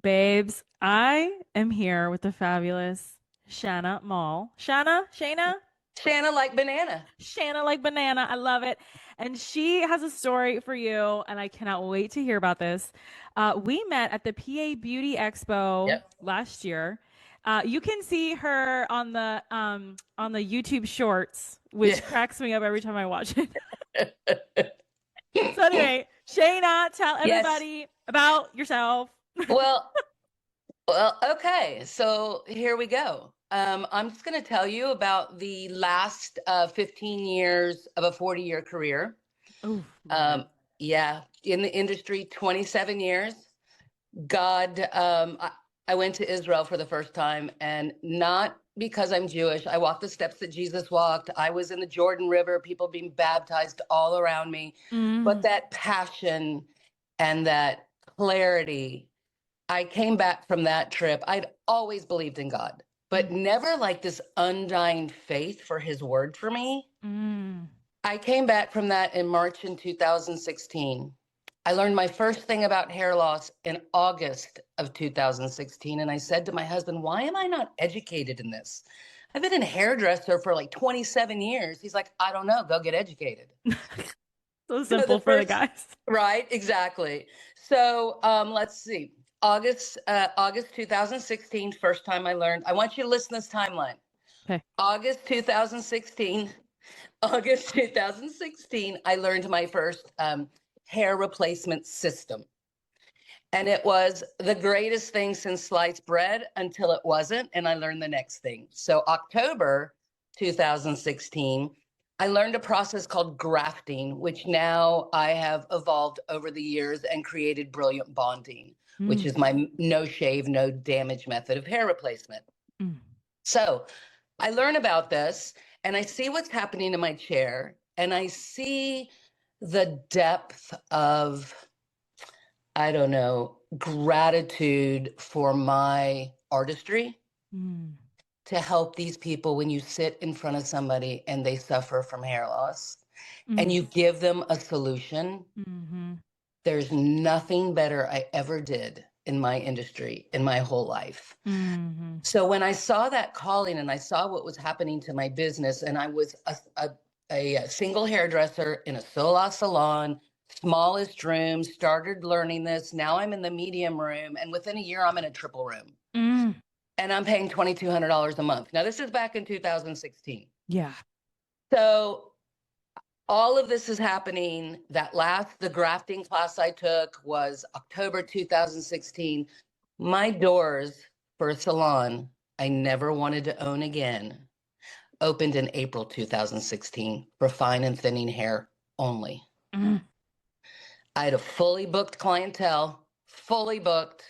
Babes, I am here with the fabulous Shanna Moll. Shayna, Shanna like banana. Shanna like banana. I love it. And she has a story for you, and I cannot wait to hear about this. We met at the PA Beauty Expo Yep. last year. You can see her on the YouTube Shorts, Yeah. which cracks me up every time I watch it. So anyway, Shayna, tell Yes. everybody about yourself. Well, well, okay. So here we go. I'm just going to tell you about the last 15 years of a 40-year career. Oh, love it. Um, yeah, in the industry, 27 years. God, I went to Israel for the first time, and not because I'm Jewish. I walked the steps that Jesus walked. I was in the Jordan River, people being baptized all around me. But Mm. that passion and that clarity, I came back from that trip. I'd always believed in God, but never like this undying faith for his word for me. Mm. I came back from that in March in 2016. I learned my first thing about hair loss in August of 2016. And I said to my husband, why am I not educated in this? I've been a hairdresser for like 27 years. He's like, I don't know, go get educated. So So the simple for the first, guys. right, exactly. So let's see. August 2016, first time I learned. I want you to listen to this timeline. Okay. August 2016, August 2016, I learned my first hair replacement system. And it was the greatest thing since sliced bread until it wasn't. And I learned the next thing. So, October 2016, I learned a process called grafting, which now I have evolved over the years and created brilliant bonding, which Mm. is my no shave, no damage method of hair replacement. Mm. So, I learn about this and I see what's happening in my chair and I see the depth of, I don't know, gratitude for my artistry Mm. to help these people when you sit in front of somebody and they suffer from hair loss and Mm. you give them a solution. Mm-hmm. There's nothing better I ever did in my industry in my whole life. Mm-hmm. So when I saw that calling and I saw what was happening to my business, and I was a single hairdresser in a solo salon, smallest room, started learning this. Now I'm in the medium room, and within a year, I'm in a triple room. Mm. And I'm paying $2,200 a month. Now, this is back in 2016. Yeah. So all of this is happening. The grafting class I took was October 2016. My doors for a salon I never wanted to own again opened in April 2016 for fine and thinning hair only. Mm. I had a fully booked clientele, fully booked,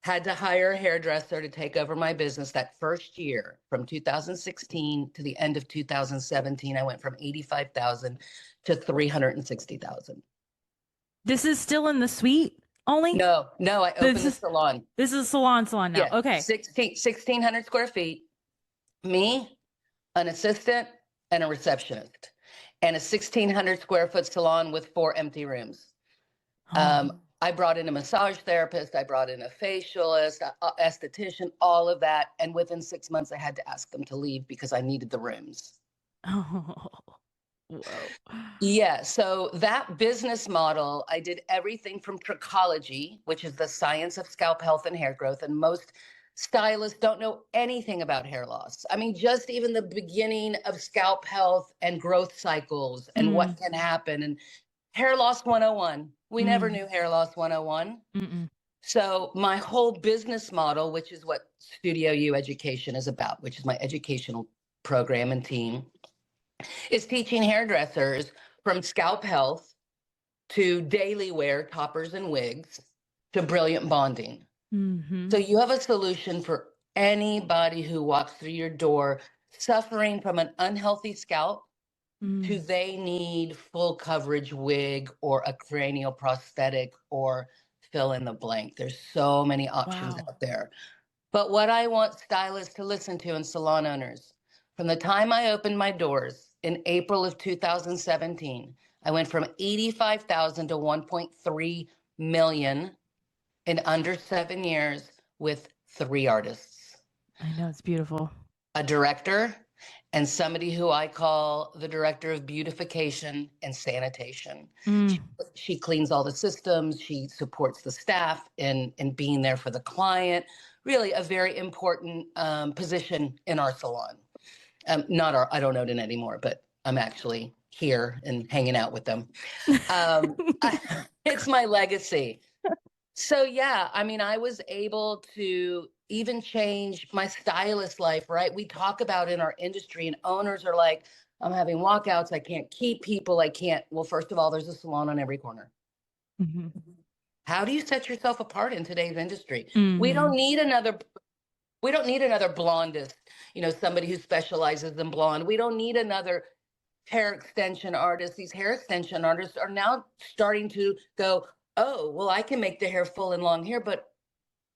had to hire a hairdresser to take over my business that first year from 2016 to the end of 2017. I went from 85,000 to 360,000. This is still in the suite only? No, no, I This opened the is salon. this is salon now. Yeah, Okay. 1,600 square feet. Me, an assistant, and a receptionist, and a 1,600 square foot salon with 4 empty rooms. Oh. I brought in a massage therapist, I brought in a facialist, a esthetician, all of that. And within 6 months, I had to ask them to leave because I needed the rooms. Oh. Whoa. Yeah, so that business model, I did everything from trichology, which is the science of scalp health and hair growth. And most stylists don't know anything about hair loss. I mean, just even the beginning of scalp health and growth cycles and what Mm. can happen. And hair loss 101. We never Mm. knew hair loss 101. Mm-mm. So my whole business model, which is what StudioYou education is about, which is my educational program and team, is teaching hairdressers from scalp health to daily wear toppers and wigs to brilliant bonding. Mm-hmm. So you have a solution for anybody who walks through your door suffering from an unhealthy scalp to Mm. they need full coverage wig or a cranial prosthetic or fill in the blank. There's so many options Wow. out there. But what I want stylists to listen to and salon owners, from the time I opened my doors in April of 2017, I went from 85,000 to 1.3 million in under 7 years with 3 artists, I know, it's beautiful. a director, and somebody who I call the director of beautification and sanitation. Mm. She cleans all the systems. She supports the staff in being there for the client. Really, a very important position in our salon. Not our, I don't own it anymore, but I'm actually here and hanging out with them. It's my legacy. So yeah, I mean, I was able to even change my stylist life, right? We talk about in our industry, and owners are like, I'm having walkouts. I can't keep people. I can't. Well, first of all, there's a salon on every corner. Mm-hmm. How do you set yourself apart in today's industry? We Mm-hmm. don't need another. We don't need another blondist, somebody who specializes in blonde. We don't need another hair extension artist. These hair extension artists are now starting to go, oh, well, I can make the hair full and long hair, but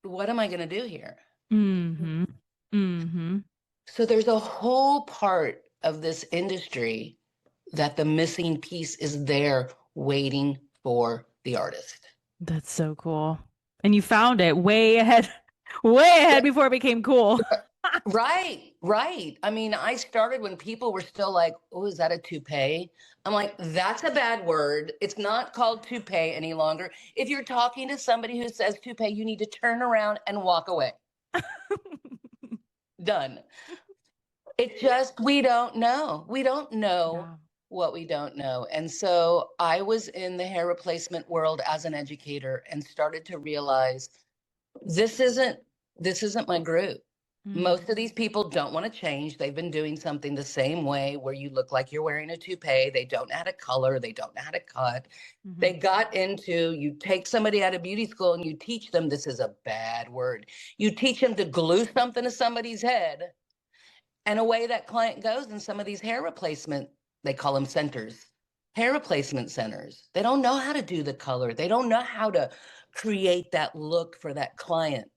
what am I going to do here? Mm-hmm. Mm-hmm. So there's a whole part of this industry that the missing piece is there waiting for the artist. That's so cool. And you found it way ahead before it became cool. Right, right. I mean, I started when people were still like, oh, is that a toupee? I'm like, that's a bad word. It's not called toupee any longer. If you're talking to somebody who says toupee, you need to turn around and walk away. Done. It just, we don't know. We don't know Yeah. what we don't know. And so I was in the hair replacement world as an educator and started to realize this isn't my group. Most of these people don't want to change. They've been doing something the same way where you look like you're wearing a toupee. They don't know how to color. They don't know how to cut. Mm-hmm. They got into, you take somebody out of beauty school and you teach them, this is a bad word. You teach them to glue something to somebody's head, and away that client goes in some of these hair replacement, they call them centers, hair replacement centers. They don't know how to do the color. They don't know how to create that look for that client.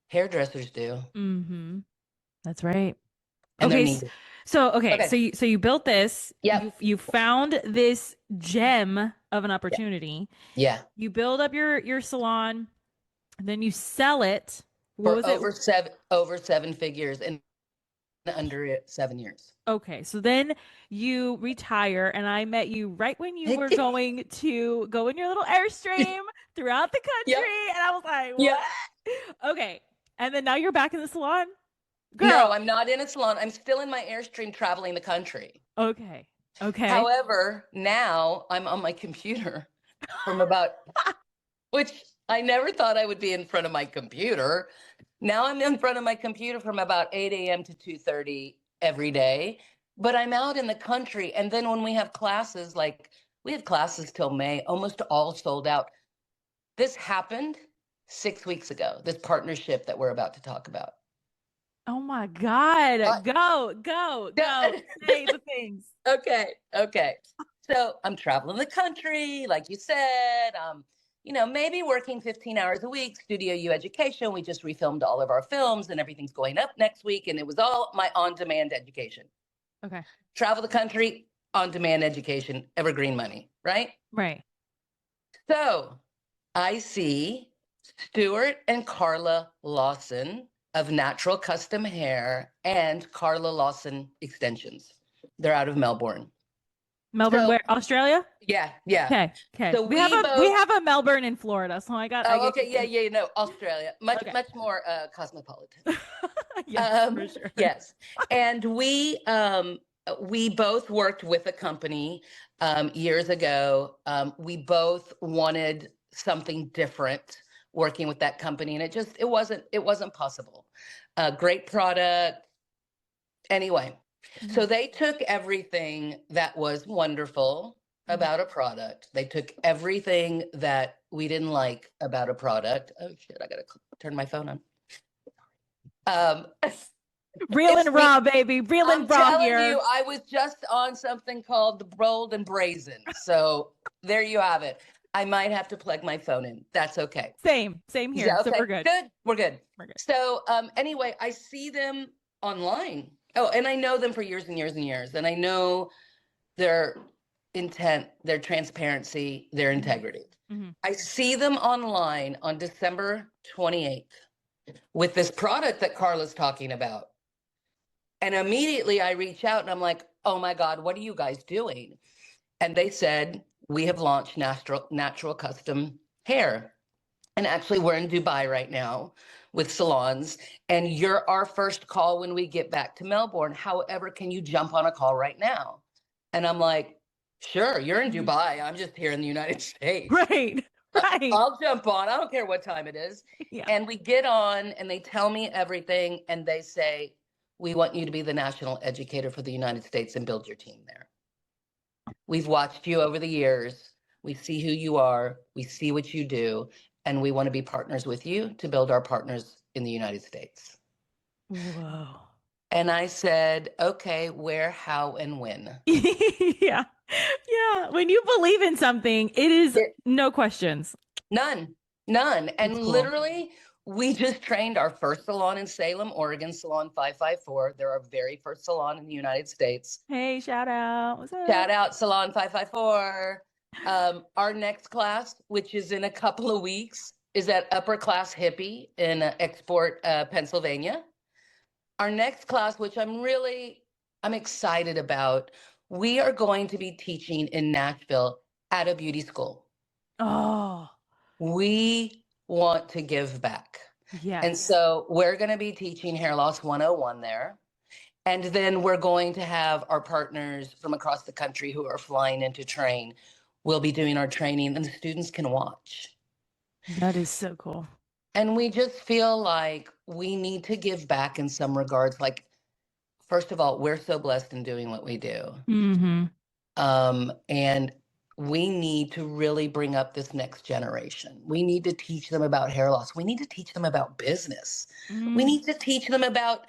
Hairdressers do. Mm-hmm. That's right. And they're Okay. needed. Okay. Okay. So you built this. Yep. You found this gem of an opportunity. Yeah. You build up your salon, then you sell it. What For was it? over 7 figures in under 7 years. Okay, so then you retire, and I met you right when you were going to go in your little Airstream throughout the Yep. country, and I was like, Yep. what? Okay, and then now you're back in the salon? Girl. No, I'm not in a salon. I'm still in my Airstream traveling the country. Okay. However, now I'm on my computer from about, which I never thought I would be in front of my computer. Now I'm in front of my computer from about 8 a.m. to 2:30 every day, but I'm out in the country. And then when we have classes, like we have classes till May, almost all sold out. This happened 6 weeks ago, this partnership that we're about to talk about. Oh my God. Go. Say the things. Okay. So I'm traveling the country, like you said. Maybe working 15 hours a week, StudioYou education. We just refilmed all of our films and everything's going up next week. And it was all my on-demand education. Okay. Travel the country, on-demand education, evergreen money, right? Right. So I see Stuart and Carla Lawson of Natural Custom Hair and Carla Lawson Extensions. They're out of Melbourne. Melbourne, where? Australia? Yeah. Okay. So we have a Melbourne in Florida, so I got. Okay. Yeah. No, Australia, much more cosmopolitan. Yes, for sure. Yes, and we both worked with a company years ago. We both wanted something different working with that company, and it wasn't possible. Great product. Anyway, so they took everything that was wonderful about a product. They took everything that we didn't like about a product. Oh shit, I gotta turn my phone on. Real and raw, baby. Real and raw I'm telling here. you, I was just on something called the Bold and Brazen. So there you have it. I might have to plug my phone in. That's okay. Same here. Yeah, okay. So we're good. We're good. So anyway, I see them online. Oh, and I know them for years and years and years. And I know they're intent, their transparency, their integrity. Mm-hmm. I see them online on December 28th with this product that Carla's talking about. And immediately I reach out and I'm like, oh my God, what are you guys doing? And they said, we have launched natural custom hair. And actually, we're in Dubai right now with salons. And you're our first call when we get back to Melbourne. However, can you jump on a call right now? And I'm like, sure, you're in Dubai. I'm just here in the United States. Right. Right. I'll jump on. I don't care what time it is. Yeah. And we get on and they tell me everything. And they say, we want you to be the national educator for the United States and build your team there. We've watched you over the years. We see who you are. We see what you do. And we want to be partners with you to build our partners in the United States. Whoa. And I said, okay, where, how, and when? Yeah. Yeah. When you believe in something, it is no questions. None. And cool. Literally, we just trained our first salon in Salem, Oregon, Salon 554. They're our very first salon in the United States. Hey, shout out. What's up? Shout out Salon 554. Our next class, which is in a couple of weeks, is at Upper Class Hippie in Export, Pennsylvania. Our next class, which I'm excited about, we are going to be teaching in Nashville at a beauty school. Oh. We want to give back. Yeah. And so we're going to be teaching Hair Loss 101 there. And then we're going to have our partners from across the country who are flying in to train. We'll be doing our training and the students can watch. That is so cool. And we just feel like we need to give back in some regards. Like, first of all, we're so blessed in doing what we do. Mm-hmm. And we need to really bring up this next generation. We need to teach them about hair loss. We need to teach them about business. Mm-hmm. We need to teach them about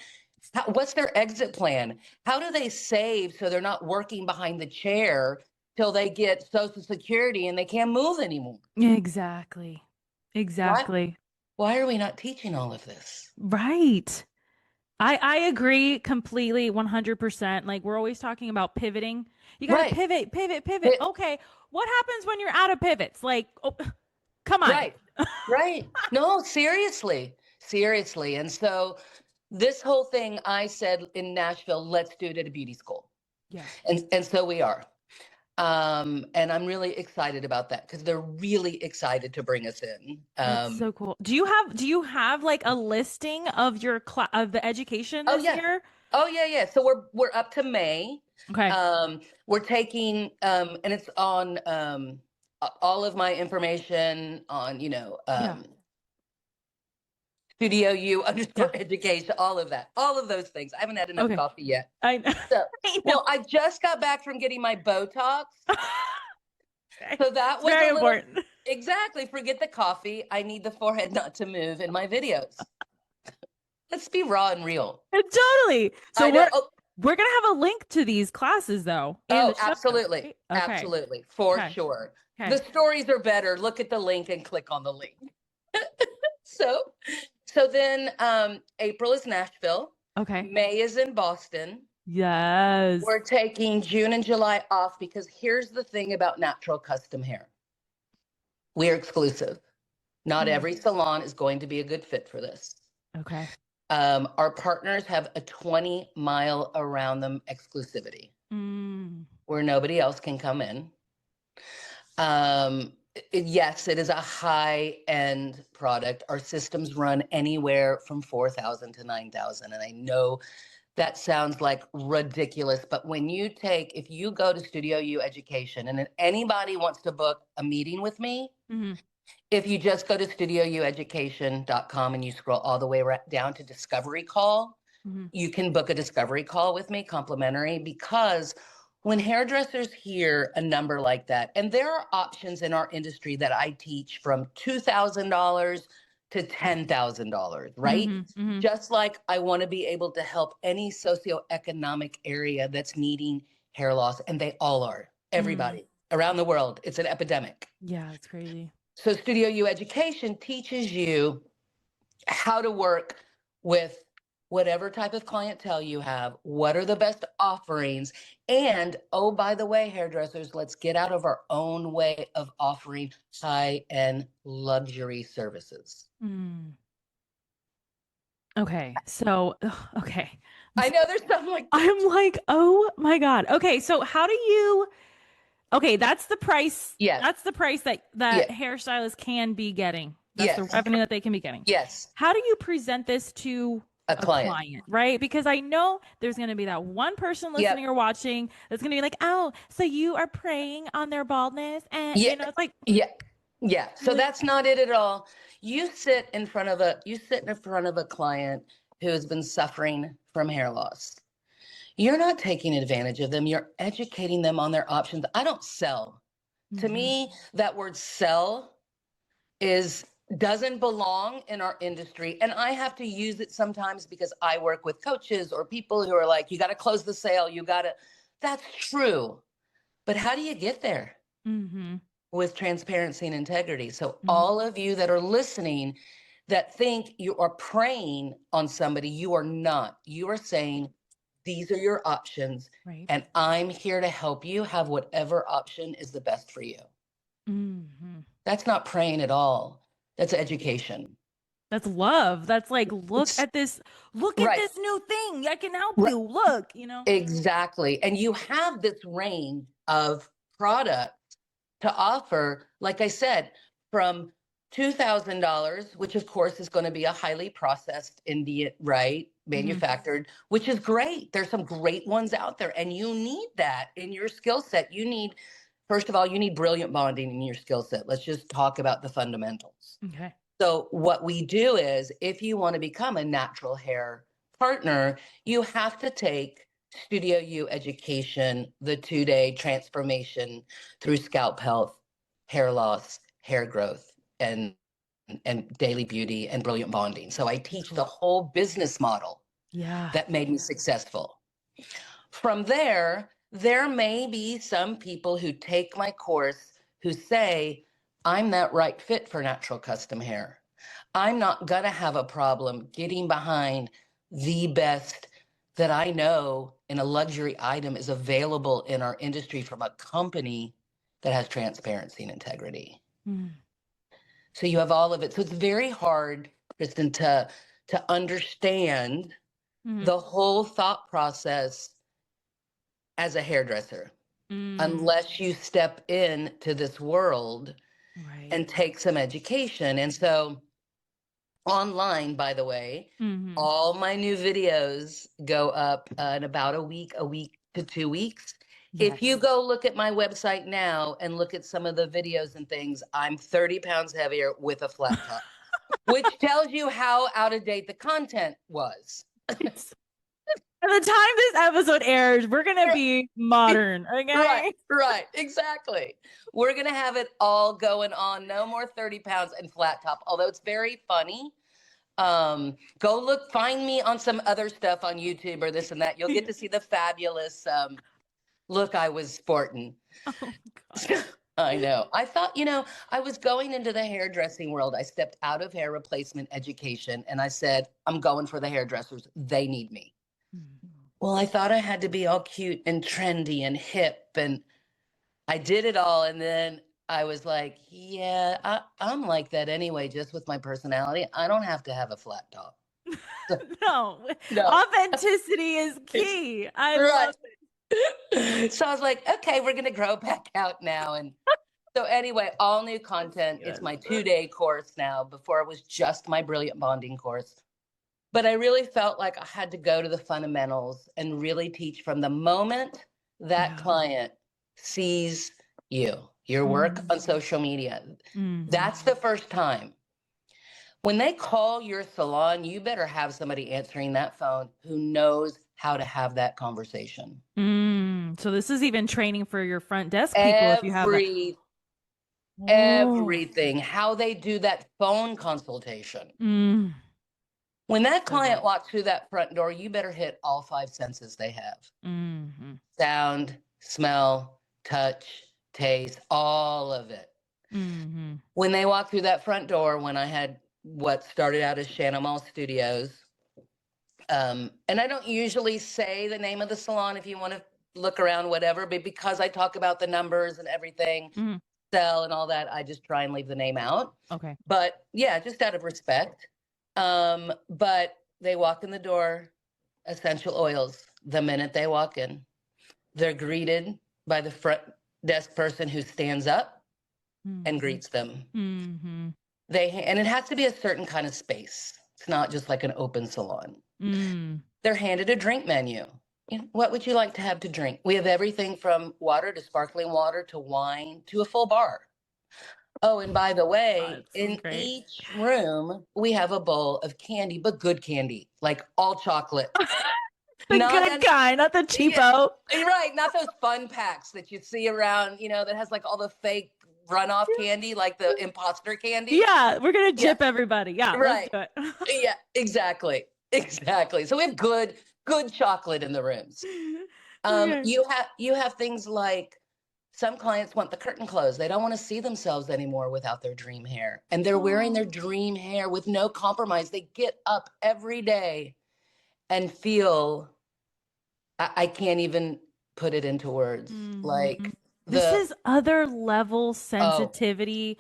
what's their exit plan? How do they save so they're not working behind the chair till they get Social Security and they can't move anymore? Exactly. Exactly. Why are we not teaching all of this? Right. I agree completely 100%. Like we're always talking about pivoting. You got to pivot. Okay. What happens when you're out of pivots? Like, oh, come on. Right. No, seriously. And so this whole thing, I said in Nashville, let's do it at a beauty school. Yeah. And so we are. And I'm really excited about that because they're really excited to bring us in. That's so cool. Do you have like a listing of your of the education this year? Oh yeah. So we're up to May. Okay. We're taking and it's on all of my information on, StudioYou _education, all of that, all of those things. I haven't had enough coffee yet. I know. Well, I just got back from getting my Botox. So that was very important. Exactly. Forget the coffee. I need the forehead not to move in my videos. Let's be raw and real. Totally. So we're going to have a link to these classes though. Oh, absolutely. Okay. Absolutely. For sure. Okay. The stories are better. Look at the link and click on the link. So then April is Nashville. Okay. May is in Boston. Yes. We're taking June and July off because here's the thing about natural custom hair. We are exclusive. Not every salon is going to be a good fit for this. Okay. Our partners have a 20-mile around them exclusivity where nobody else can come in. Yes, it is a high-end product. Our systems run anywhere from $4,000 to $9,000. And I know that sounds like ridiculous, but if you go to StudioYou Education and if anybody wants to book a meeting with me, if you just go to StudioYouEducation.com and you scroll all the way down to Discovery Call, you can book a discovery call with me, complimentary, because when hairdressers hear a number like that, and there are options in our industry that I teach from $2,000 to $10,000, right? Just like I want to be able to help any socioeconomic area that's needing hair loss, and they all are, everybody around the world. It's an epidemic. Yeah, it's crazy. So StudioYou Education teaches you how to work with whatever type of clientele you have, what are the best offerings? And, oh, by the way, hairdressers, let's get out of our own way of offering high-end luxury services. Mm. Okay. So, okay. I know there's something like that. I'm like, oh my God. Okay. So how do you, okay, that's the price. Yes. That's the price that Yes. hairstylists can be getting. That's Yes. the revenue that they can be getting. Yes. How do you present this to A client, right? Because I know there's going to be that one person listening yep. or watching that's going to be like, oh, so you are preying on their baldness. And, Yeah. you know, it's like, Yeah. Yeah. So like, that's not it at all. You sit in front of a client who has been suffering from hair loss. You're not taking advantage of them. You're educating them on their options. I don't sell. To me, that word sell doesn't belong in our industry. And I have to use it sometimes because I work with coaches or people who are like, you got to close the sale. That's true. But how do you get there? With transparency and integrity. So all of you that are listening that think you are preying on somebody, you are not. You are saying, these are your options, right. And I'm here to help you have whatever option is the best for you. That's not praying at all. That's education. That's love. That's like, look at this new thing. I can help you. Look, you know. Exactly. And you have this range of products to offer, like I said, from $2,000, which of course is going to be a highly processed Indian, right? Manufactured, which is great. There's some great ones out there, and you need that in your skill set. First of all, you need brilliant bonding in your skill set. Let's just talk about the fundamentals. Okay. So what we do is, if you want to become a natural hair partner, you have to take StudioYou education, the 2-day transformation through scalp health, hair loss, hair growth, and daily beauty and brilliant bonding. So I teach the whole business model that made me successful. From there may be some people who take my course who say, I'm that right fit for natural custom hair. I'm not going to have a problem getting behind the best that I know in a luxury item is available in our industry from a company that has transparency and integrity. So you have all of it. So it's very hard, Kristen, to understand the whole thought process as a hairdresser, unless you step into this world and take some education. And so online, by the way, all my new videos go up in about a week to 2 weeks. If you go look at my website now and look at some of the videos and things, I'm 30 pounds heavier with a flat top, which tells you how out of date the content was. By the time this episode airs, we're going to be modern. Okay. Right. Exactly. We're going to have it all going on. No more 30 pounds and flat top. Although it's very funny. Find me on some other stuff on YouTube or this and that. You'll get to see the fabulous look I was sporting. Oh, God. I know. I thought, I was going into the hairdressing world. I stepped out of hair replacement education and I said, I'm going for the hairdressers. They need me. Well, I thought I had to be all cute and trendy and hip, and I did it all. And then I was like, yeah, I'm like that anyway, just with my personality. I don't have to have a flat top. No. Authenticity is key. I love it. So I was like, okay, we're going to grow back out now. And so anyway, all new content. It's my 2-day course now. Before it was just my brilliant bonding course. But I really felt like I had to go to the fundamentals and really teach from the moment that client sees your work on social media. That's the first time. When they call your salon, you better have somebody answering that phone who knows how to have that conversation. So this is even training for your front desk people. If you have everything, how they do that phone consultation. When that client walks through that front door, you better hit all 5 senses they have. Sound, smell, touch, taste, all of it. When they walk through that front door, when I had what started out as Shanna Moll Studios, And I don't usually say the name of the salon if you want to look around, whatever, but because I talk about the numbers and everything, sell and all that, I just try and leave the name out. Okay. But yeah, just out of respect. But they walk in the door, essential oils, the minute they walk in, they're greeted by the front desk person who stands up and greets them. Mm-hmm. And it has to be a certain kind of space. It's not just like an open salon. They're handed a drink menu. You know, what would you like to have to drink? We have everything from water to sparkling water to wine to a full bar. Oh, and by the way, in each room, we have a bowl of candy, but good candy, like all chocolate. The good kind, not the cheapo. Yeah, right, not those fun packs that you see around, you know, that has like all the fake runoff candy, like the imposter candy. Yeah, we're gonna gyp everybody. Yeah, right. Let's do it. Yeah, exactly. So we have good chocolate in the rooms. Okay. You have things like some clients want the curtain closed. They don't want to see themselves anymore without their dream hair. And they're wearing their dream hair with no compromise. They get up every day and feel, I can't even put it into words. Like this is other level sensitivity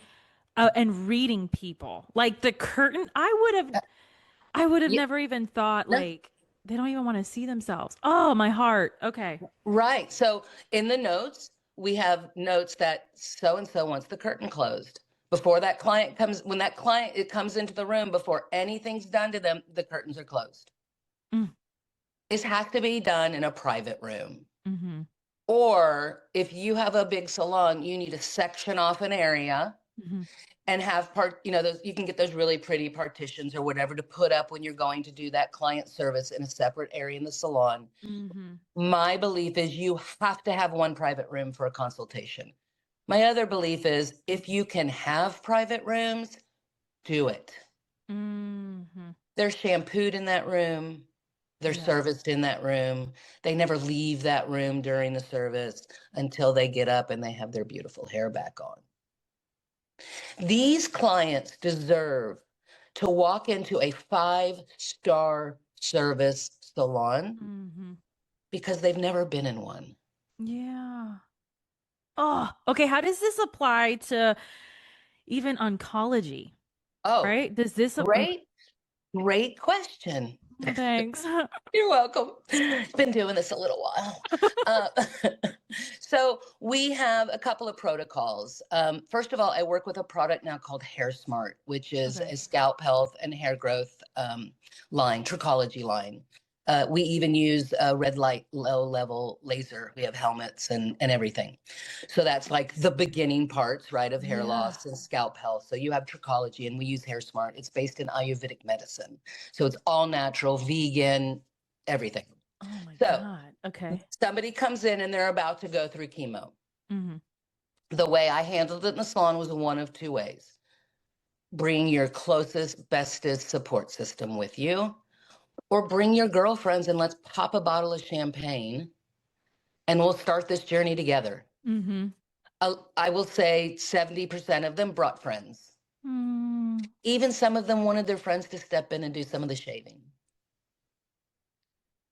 and reading people. Like the curtain, I would have never even thought like they don't even want to see themselves. Oh, my heart. Okay. Right. So in the notes, we have notes that so-and-so wants the curtain closed. Before that client comes, when that client it comes into the room, before anything's done to them, the curtains are closed. This has to be done in a private room. Or if you have a big salon, you need to section off an area and have those, you can get those really pretty partitions or whatever to put up when you're going to do that client service in a separate area in the salon. My belief is you have to have one private room for a consultation. My other belief is if you can have private rooms, do it. They're shampooed in that room. They're serviced in that room. They never leave that room during the service until they get up and they have their beautiful hair back on. These clients deserve to walk into a 5-star service salon because they've never been in one. Yeah. Oh, okay. How does this apply to even oncology? Oh, right? Does this great question. Thanks. You're welcome. Been doing this a little while. So we have a couple of protocols. First of all, I work with a product now called Hair Smart, which is a scalp health and hair growth line, trichology line. We even use a red light, low level laser. We have helmets and everything. So that's like the beginning parts, right, of hair loss and scalp health. So you have trichology and we use Hair Smart. It's based in Ayurvedic medicine. So it's all natural, vegan, everything. Oh my God. Okay. Somebody comes in and they're about to go through chemo. The way I handled it in the salon was one of two ways. Bring your closest, bestest support system with you, or bring your girlfriends and let's pop a bottle of champagne and we'll start this journey together. I will say 70% of them brought friends. Even some of them wanted their friends to step in and do some of the shaving.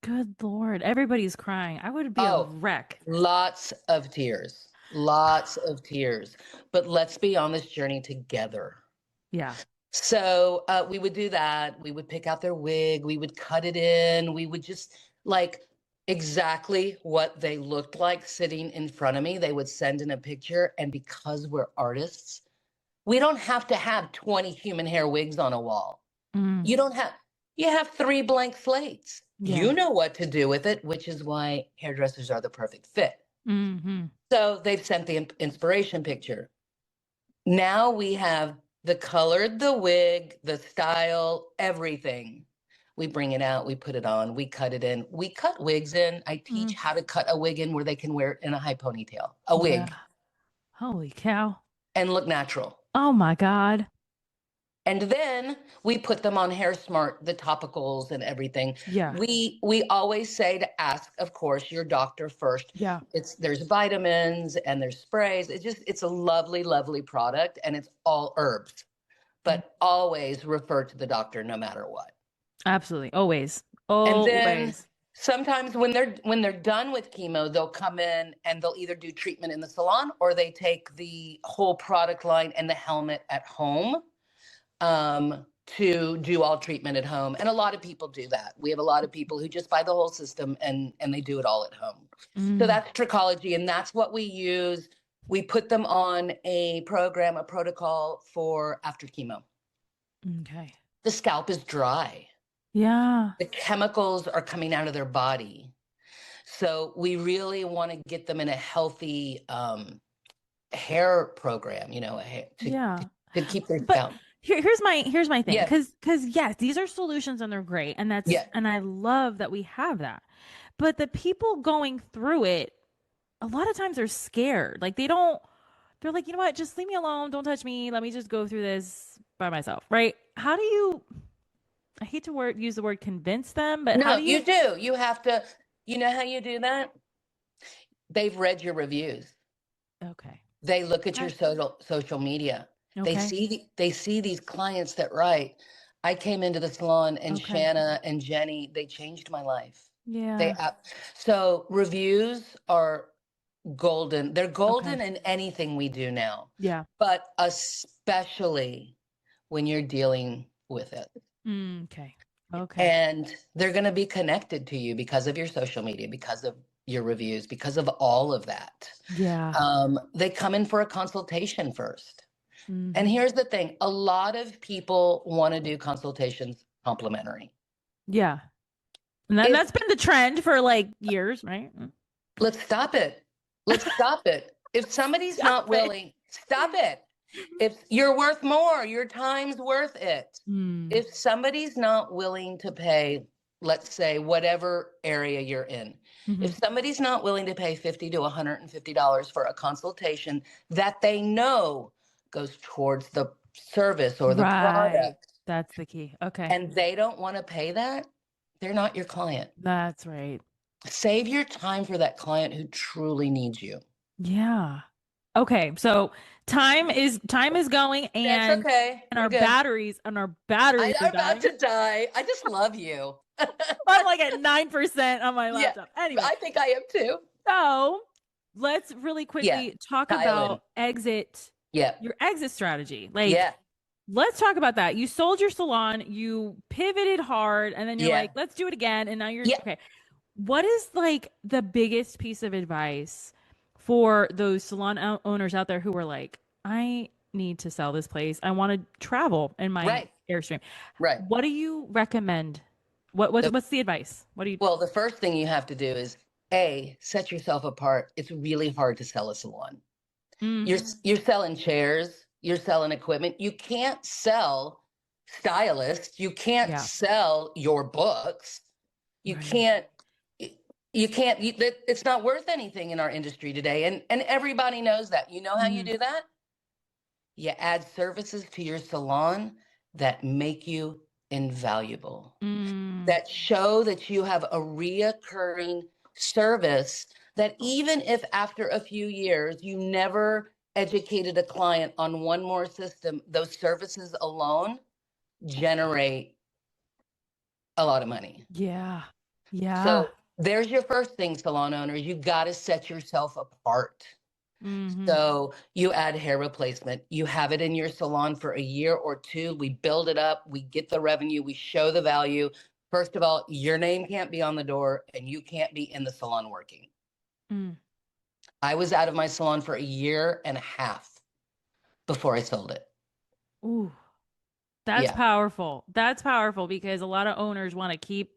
Good Lord. Everybody's crying. I would be a wreck. Lots of tears. Lots of tears. But let's be on this journey together. Yeah. So we would do that. We would pick out their wig. We would cut it in. We would just like exactly what they looked like sitting in front of me. They would send in a picture. And because we're artists, we don't have to have 20 human hair wigs on a wall. You have 3 blank slates. You know what to do with it, which is why hairdressers are the perfect fit. So they've sent the inspiration picture. Now we have the color, the wig, the style, everything. We bring it out, we put it on, we cut it in. We cut wigs in. I teach how to cut a wig in where they can wear it in a high ponytail, a wig. Holy cow. And look natural. Oh my God. And then we put them on Hair Smart, the topicals and everything. Yeah. We always say to ask, of course, your doctor first. Yeah. There's vitamins and there's sprays. It's a lovely, lovely product and it's all herbs. But always refer to the doctor no matter what. Absolutely. Always. And then Always. sometimes when they're done with chemo, they'll come in and they'll either do treatment in the salon or they take the whole product line and the helmet at home to do all treatment at home. And a lot of people do that. We have a lot of people who just buy the whole system and they do it all at home. So that's trichology, and that's what we use. We put them on a program, a protocol for after chemo. Okay. The scalp is dry. Yeah. The chemicals are coming out of their body. So we really want to get them in a healthy hair program, you know, to keep their scalp. Here's my thing. Yeah. Cause yes, these are solutions and they're great. And and I love that we have that. But the people going through it, a lot of times they're scared. Like they're like, you know what? Just leave me alone. Don't touch me. Let me just go through this by myself. Right. How do you, I hate to use the word convince them, but how do you? You do. You have to, you know how you do that? They've read your reviews. Okay. They look at your social media. Okay. They see these clients that write, I came into the salon and Shanna and Jenny, they changed my life. Yeah. So reviews are golden. They're golden in anything we do now. Yeah. But especially when you're dealing with it. Okay. And they're going to be connected to you because of your social media, because of your reviews, because of all of that. Yeah. They come in for a consultation first. And here's the thing. A lot of people want to do consultations complimentary. Yeah. And that's been the trend for like years, right? Let's stop it. Let's stop it. If somebody's not willing, stop it. If you're worth more, your time's worth it. If somebody's not willing to pay, let's say, whatever area you're in, if somebody's not willing to pay $50 to $150 for a consultation that they know goes towards the service or the product. That's the key. Okay. And they don't want to pay that, they're not your client. That's right. Save your time for that client who truly needs you. Yeah. Okay. So time is going and that's okay. And our batteries are about to die. I just love you. I'm like at 9% on my laptop. Anyway, I think I am too. So let's really quickly talk about your exit strategy. Let's talk about that. You sold your salon, you pivoted hard, and then you're like, let's do it again. And now you're okay. What is like the biggest piece of advice for those salon owners out there who are like, I need to sell this place. I want to travel in my Airstream. Right. What do you recommend? What's the advice? Well, the first thing you have to do is set yourself apart. It's really hard to sell a salon. You're selling chairs, you're selling equipment. You can't sell stylists. You can't sell your books. You can't, it's not worth anything in our industry today. And everybody knows that. You know how you do that? You add services to your salon that make you invaluable, that show that you have a reoccurring service, that even if after a few years you never educated a client on one more system, those services alone generate a lot of money. Yeah. Yeah. So there's your first thing, salon owners. You got to set yourself apart. So you add hair replacement. You have it in your salon for a year or two. We build it up. We get the revenue. We show the value. First of all, your name can't be on the door and you can't be in the salon working. I was out of my salon for a year and a half before I sold it. Ooh, that's powerful. That's powerful because a lot of owners want to keep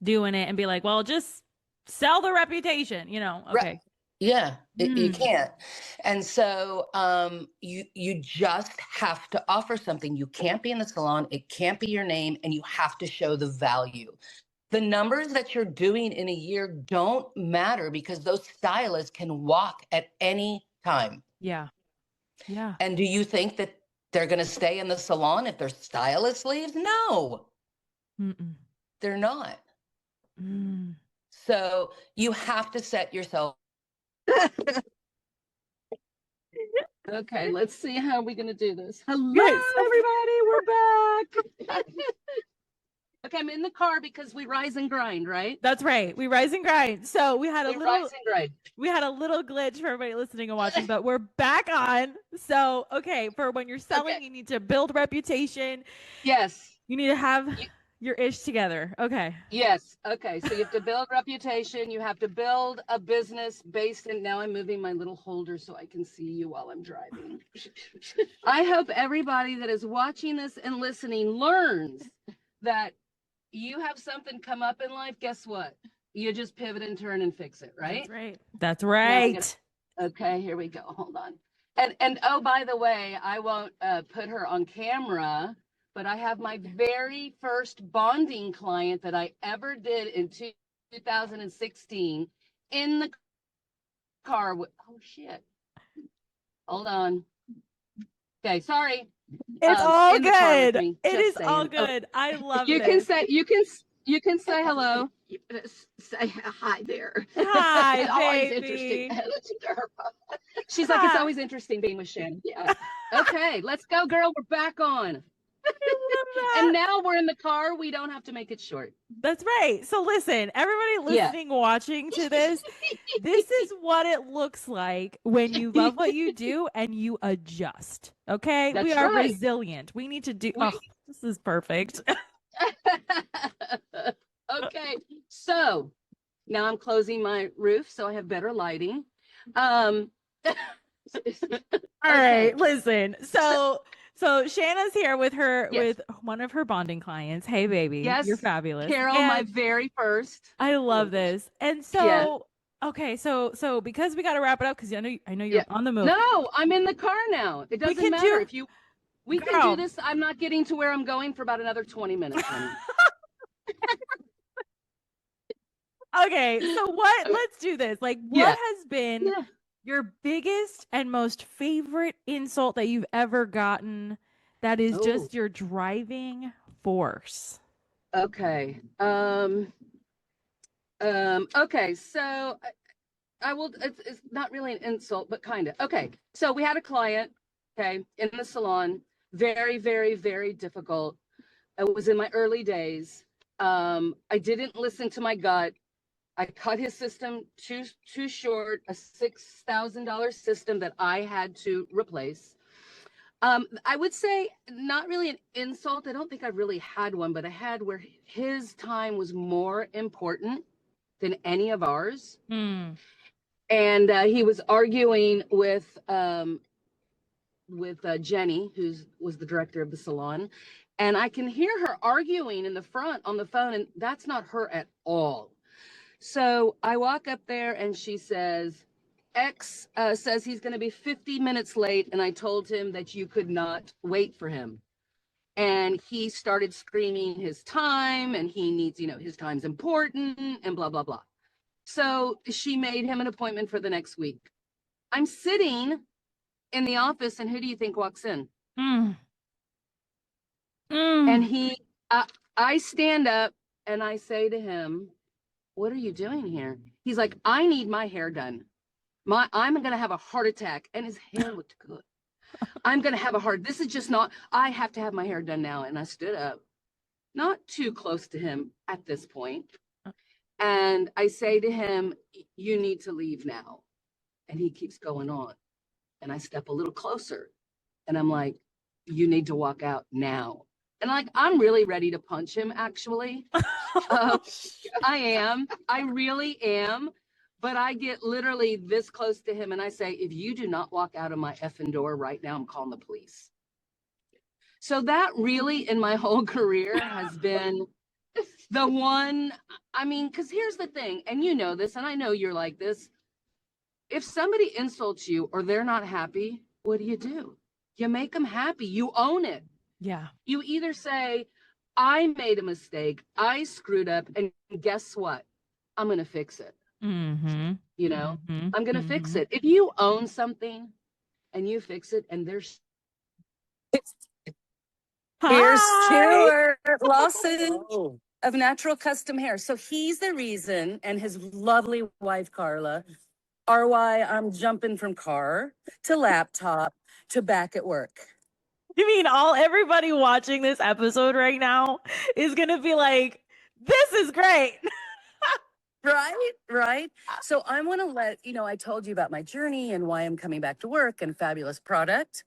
doing it and be like, well, just sell the reputation, you know? Okay. Right. Yeah, you can't. And so you just have to offer something. You can't be in the salon. It can't be your name. And you have to show the value. The numbers that you're doing in a year don't matter because those stylists can walk at any time. Yeah. Yeah. And do you think that they're going to stay in the salon if their stylist leaves? No, they're not. So you have to set yourself. Okay, let's see how we're going to do this. Hello, everybody. We're back. I'm in the car because we rise and grind, right? That's right. We rise and grind. So we had a rise and grind. We had a little glitch for everybody listening and watching, but we're back on. So, okay, for when you're selling, you need to build reputation. Yes. You need to have your ish together. Okay. Yes. Okay. So you have to build reputation. You have to build a business based in. Now I'm moving my little holder so I can see you while I'm driving. I hope everybody that is watching this and listening learns that you have something come up in life. Guess what? You just pivot and turn and fix it, right? That's right. That's right. Okay, here we go. Hold on. And oh, by the way, I won't put her on camera, but I have my very first bonding client that I ever did in 2016 in the car. Oh, shit. Hold on. Okay, sorry. It's all good. It is all good. I love you this. You can say hello. Say hi there. Hi, always baby. interesting. She's like, it's always interesting being with Shanna. Yeah. Okay, let's go, girl. We're back on. And now we're in the car. We don't have to make it short. That's right. So listen, everybody listening, watching to this, this is what it looks like when you love what you do and you adjust. Okay. We are resilient. We need to do. This is perfect. Okay. So now I'm closing my roof so I have better lighting. All right. Listen. So Shanna's here with her with one of her bonding clients. Hey, baby. Yes. You're fabulous. Carol, my very first. I love this. And so, okay. So because we got to wrap it up because I know you're on the move. No, I'm in the car now. It doesn't matter if you. We can do this. I'm not getting to where I'm going for about another 20 minutes. Okay, so let's do this. Like, what has been your biggest and most favorite insult that you've ever gotten that is just your driving force? Okay. Okay, so I will, it's not really an insult, but kind of. Okay, so we had a client, in the salon, very, very, very difficult. It was in my early days. I didn't listen to my gut. I cut his system too short, a $6,000 system that I had to replace. I would say not really an insult. I don't think I really had one, but I had where his time was more important than any of ours. And he was arguing with Jenny, who was the director of the salon. And I can hear her arguing in the front on the phone, and that's not her at all. So I walk up there and she says, X says he's going to be 50 minutes late. And I told him that you could not wait for him. And he started screaming his time and he needs, his time's important and blah, blah, blah. So she made him an appointment for the next week. I'm sitting in the office and who do you think walks in? And I stand up and I say to him, what are you doing here? He's like, I need my hair done. I'm going to have a heart attack. And his hair looked good. I'm going to have this is just not, I have to have my hair done now. And I stood up, not too close to him at this point. And I say to him, you need to leave now. And he keeps going on. And I step a little closer and I'm like, you need to walk out now. And I'm really ready to punch him, actually. I really am. But I get literally this close to him and I say, if you do not walk out of my effing door right now, I'm calling the police. So that really in my whole career has been the one, because here's the thing, and you know this, and I know you're like this. If somebody insults you or they're not happy, what do? You make them happy. You own it. Yeah. You either say, I made a mistake, I screwed up, and guess what? I'm going to fix it. I'm going to fix it. If you own something and you fix it, and there's... Here's Stuart Lawson of Natural Custom Hair. So he's the reason, and his lovely wife, Carla, are why I'm jumping from car to laptop to back at work. You mean everybody watching this episode right now is gonna be like, this is great. Right, right. So I want to I told you about my journey and why I'm coming back to work and fabulous product.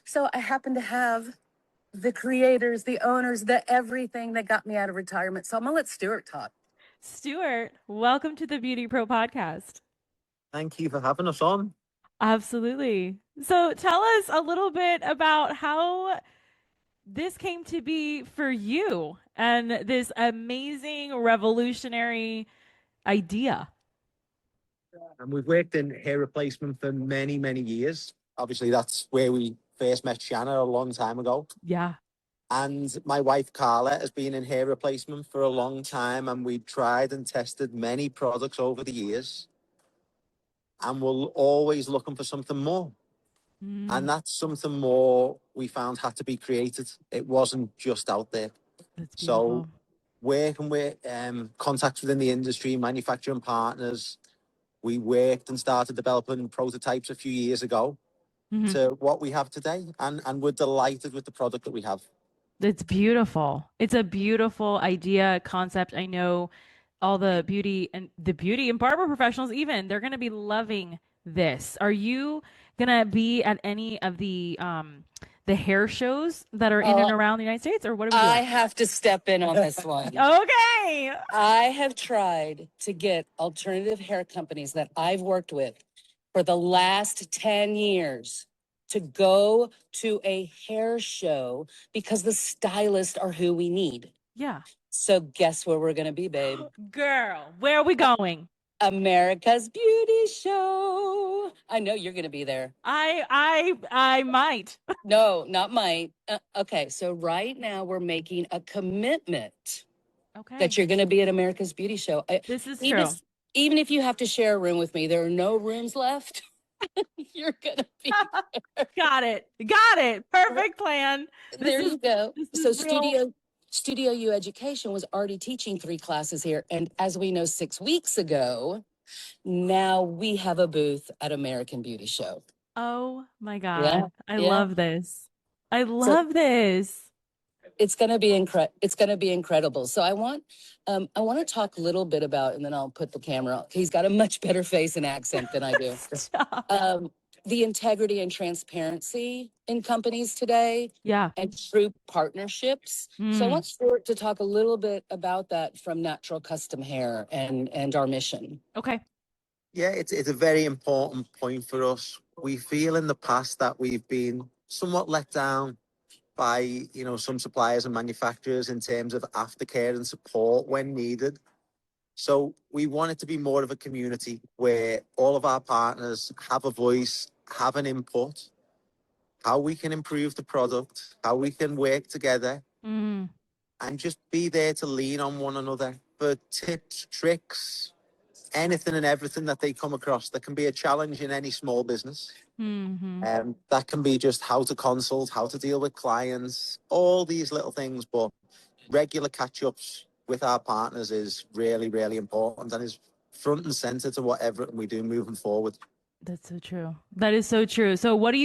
So I happen to have the creators, the owners, the everything that got me out of retirement. So I'm gonna let Stuart talk. Stuart, welcome to the BeautyPro podcast. Thank you for having us on. Absolutely. So tell us a little bit about how this came to be for you and this amazing revolutionary idea. And we've worked in hair replacement for many, many years. Obviously, that's where we first met Shanna a long time ago. Yeah. And my wife, Carla, has been in hair replacement for a long time. And we've tried and tested many products over the years. And we're always looking for something more. And that's something more we found had to be created. It wasn't just out there. That's So beautiful. working with contacts within the industry, manufacturing partners, we worked and started developing prototypes a few years ago to what we have today. And we're delighted with the product that we have. It's beautiful. It's a beautiful idea, concept. I know all the beauty and barber professionals even, they're going to be loving this. Are you going to be at any of the hair shows that are in and around the United States, or what are we doing? I have to step in on this one. Okay. I have tried to get alternative hair companies that I've worked with for the last 10 years to go to a hair show because the stylists are who we need. Yeah. So guess where we're going to be, babe? Girl, where are we going? America's Beauty Show. I know you're going to be there. I might. No, not might. Okay, so right now we're making a commitment that you're going to be at America's Beauty Show. This is even true. Even if you have to share a room with me, there are no rooms left. You're going to be there. Got it. Got it. Perfect plan. There you go. So real. StudioYou Education was already teaching 3 classes here. And as we know, 6 weeks ago, now we have a booth at American Beauty Show. Oh my God. Yeah, I love this. I love this. It's going to be incredible. So I want to talk a little bit about, and then I'll put the camera on. He's got a much better face and accent than I do. The integrity and transparency in companies today. Yeah. And true partnerships. So I want Stuart to talk a little bit about that from Natural Custom Hair and our mission. Okay. Yeah, it's a very important point for us. We feel in the past that we've been somewhat let down by, some suppliers and manufacturers in terms of aftercare and support when needed. So we want it to be more of a community where all of our partners have a voice, have an input, how we can improve the product, how we can work together, and just be there to lean on one another for tips, tricks, anything and everything that they come across that can be a challenge in any small business. That can be just how to consult, how to deal with clients, all these little things. But regular catch-ups with our partners is really, really important and is front and center to whatever we do moving forward. That's so true. That is so true. So why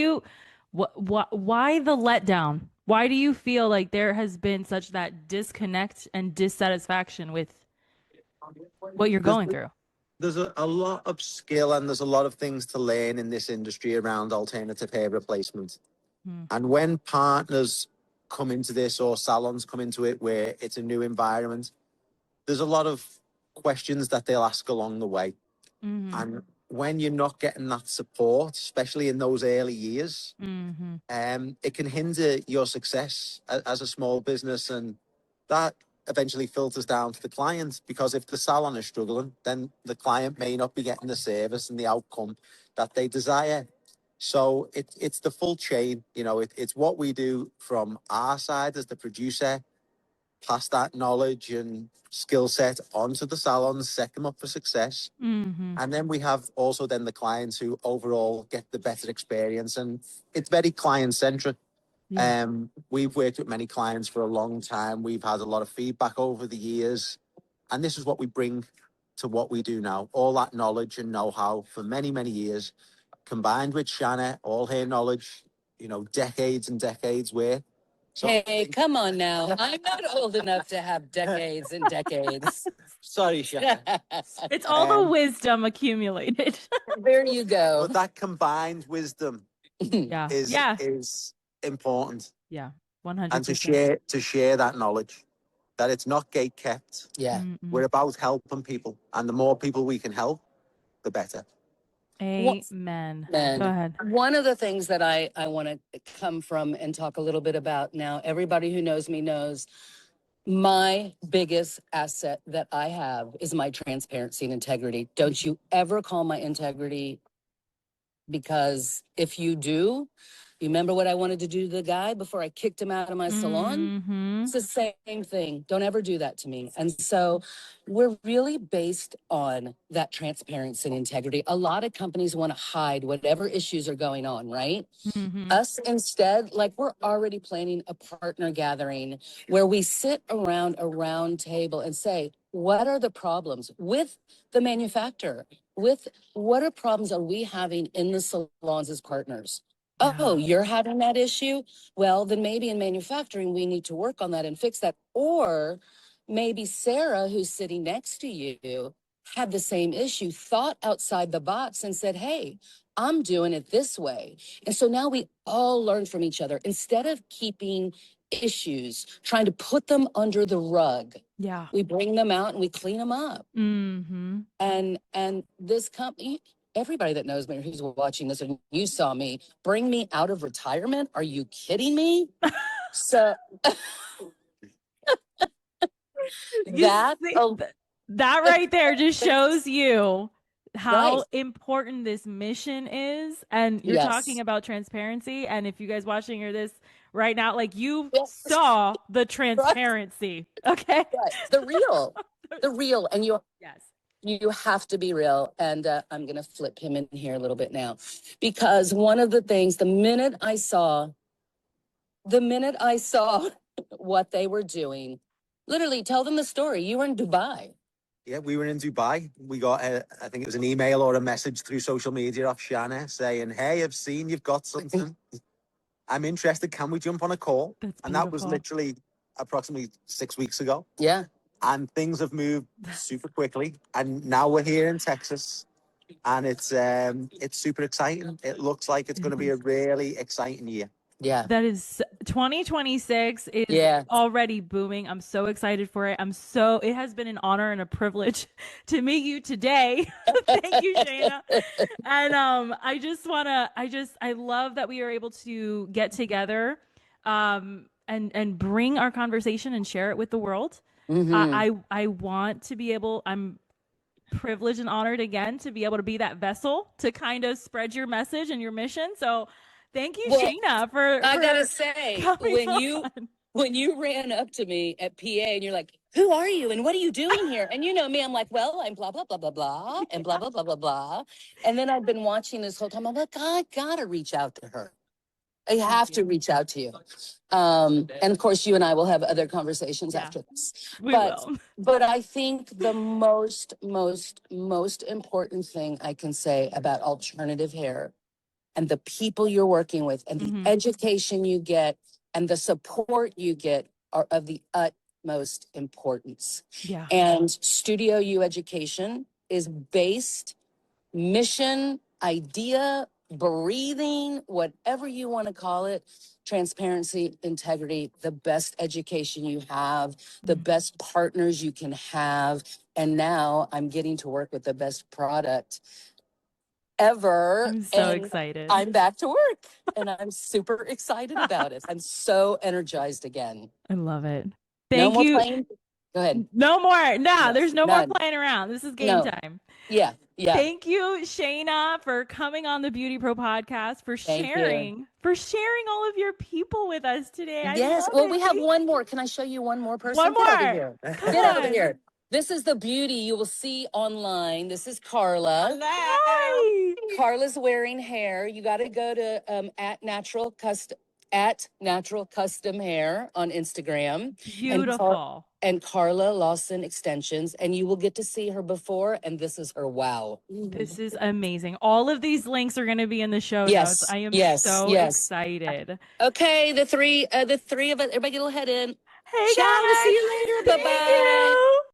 the letdown? Why do you feel like there has been such that disconnect and dissatisfaction with what you're going through? There's a lot of skill and there's a lot of things to learn in this industry around alternative hair replacement. And when partners come into this or salons come into it where it's a new environment, there's a lot of questions that they'll ask along the way. And when you're not getting that support, especially in those early years, it can hinder your success as a small business. And that eventually filters down to the client, because if the salon is struggling, then the client may not be getting the service and the outcome that they desire. So it's the full chain, it's what we do from our side as the producer, pass that knowledge and skill set onto the salons, set them up for success. And then we have also then the clients who overall get the better experience, and it's very client centric. We've worked with many clients for a long time. We've had a lot of feedback over the years, and this is what we bring to what we do now. All that knowledge and know-how for many, many years, combined with Shanna, all her knowledge, decades and decades worth. So hey, come on now. I'm not old enough to have decades and decades. Sorry, Shanna. It's all the wisdom accumulated. There you go. But that combined wisdom Yeah. is important. Yeah. 100%. And to share that knowledge, that it's not gate kept. Yeah. We're about helping people, and the more people we can help, the better. Amen. Go ahead. One of the things that I want to come from and talk a little bit about now, everybody who knows me knows my biggest asset that I have is my transparency and integrity. Don't you ever call my integrity, because if you do, you remember what I wanted to do to the guy before I kicked him out of my salon? It's the same thing. Don't ever do that to me. And so we're really based on that transparency and integrity. A lot of companies want to hide whatever issues are going on, right? Us instead, like, we're already planning a partner gathering where we sit around a round table and say, what are the problems with the manufacturer? With what are problems are we having in the salons as partners? Oh, you're having that issue? Well, then maybe in manufacturing, we need to work on that and fix that. Or maybe Sarah, who's sitting next to you, had the same issue, thought outside the box and said, hey, I'm doing it this way. And so now we all learn from each other instead of keeping issues, trying to put them under the rug. Yeah. We bring them out and we clean them up. And this company, everybody that knows me or who's watching this, and you saw me bring me out of retirement. Are you kidding me? So that right there just shows you how important this mission is. And you're talking about transparency. And if you guys watching or this right now, like, you saw the transparency. Okay. The real, and you have to be real. And I'm going to flip him in here a little bit now, because one of the things, the minute I saw what they were doing, literally tell them the story. You were in Dubai. Yeah, we were in Dubai. We got, I think it was an email or a message through social media off Shanna saying, hey, I've seen you've got something. I'm interested. Can we jump on a call? And that was literally approximately 6 weeks ago. Yeah. And things have moved super quickly. And now we're here in Texas. And it's super exciting. It looks like it's going to be a really exciting year. Yeah. That is 2026 is already booming. I'm so excited for it. It has been an honor and a privilege to meet you today. Thank you, Shanna. And I love that we are able to get together and bring our conversation and share it with the world. I want to be able, I'm privileged and honored again to be able to be that vessel to kind of spread your message and your mission. So thank you, Shanna, for I gotta say, when you ran up to me at PA and you're like, who are you and what are you doing here? And you know me, I'm like, well, I'm blah, blah, blah, blah, blah, and blah, blah, blah, blah, blah. And then I've been watching this whole time. I'm like, I gotta reach out to her. I have to reach out to you. And of course, you and I will have other conversations after this. But I think the most important thing I can say about alternative hair and the people you're working with and the education you get and the support you get are of the utmost importance. Yeah. And StudioYou education is based, mission, idea, breathing, whatever you want to call it, transparency, integrity, the best education you have, the best partners you can have. And now I'm getting to work with the best product ever. I'm so excited. I'm back to work and I'm super excited about it. I'm so energized again. I love it. Thank you. Playing? Go ahead. No more. There's no more playing around. This is game time. Yeah. Thank you, Shanna, for coming on the BeautyPro podcast, for sharing all of your people with us today. Yes. Well, we have one more. Can I show you one more person? One more. Get over here. This is the beauty you will see online. This is Carla. Hi. Carla's wearing hair. You got to go to at Natural Custom Hair on Instagram. Beautiful. And Carla Lawson Extensions, and you will get to see her before, and this is her wow. This is amazing. All of these links are going to be in the show notes. I am so excited. Okay, the three of us, everybody get a little head in. Hey Ciao, guys. see you later. Bye-bye.